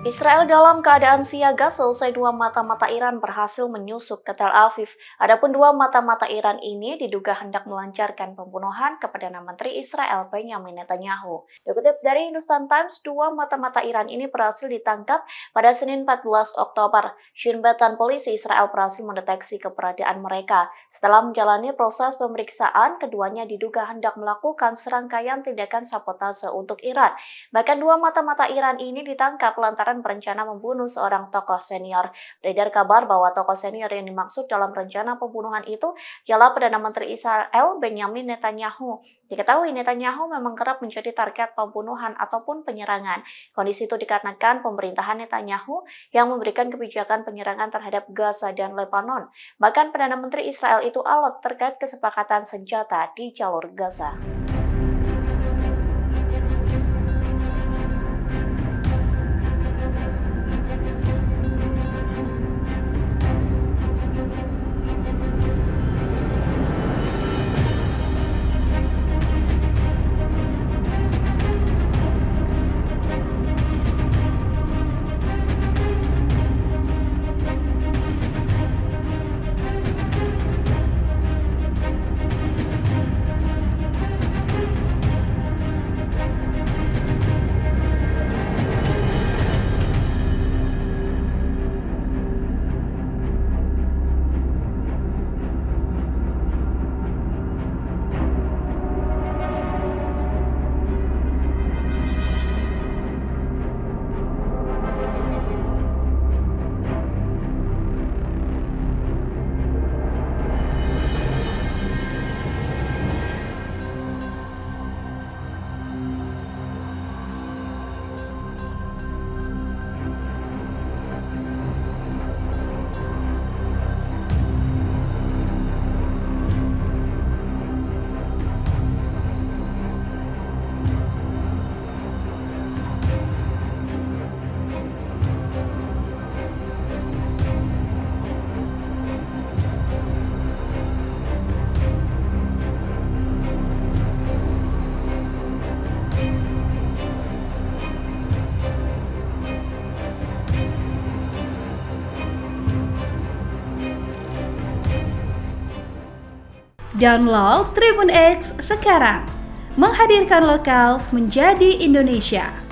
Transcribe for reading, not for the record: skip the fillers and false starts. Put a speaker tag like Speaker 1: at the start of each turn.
Speaker 1: Israel dalam keadaan siaga seusai dua mata-mata Iran berhasil menyusup ke Tel Aviv. Adapun dua mata-mata Iran ini diduga hendak melancarkan pembunuhan ke Perdana Menteri Israel Benjamin Netanyahu. Dikutip dari Hindustan Times, dua mata-mata Iran ini berhasil ditangkap pada Senin 14 Oktober. Shin Bet dan polisi Israel berhasil mendeteksi keberadaan mereka. Setelah menjalani proses pemeriksaan, keduanya diduga hendak melakukan serangkaian tindakan sabotase untuk Iran. Bahkan dua mata-mata Iran ini ditangkap lantaran berencana membunuh seorang tokoh senior. Beredar kabar bahwa tokoh senior yang dimaksud dalam rencana pembunuhan itu ialah Perdana Menteri Israel Benjamin Netanyahu. Diketahui Netanyahu memang kerap menjadi target pembunuhan ataupun penyerangan. Kondisi itu dikarenakan pemerintahan Netanyahu yang memberikan kebijakan penyerangan terhadap Gaza dan Lebanon. Bahkan Perdana Menteri Israel itu alot terkait kesepakatan senjata di jalur Gaza.
Speaker 2: Download Tribun X sekarang, menghadirkan lokal menjadi Indonesia.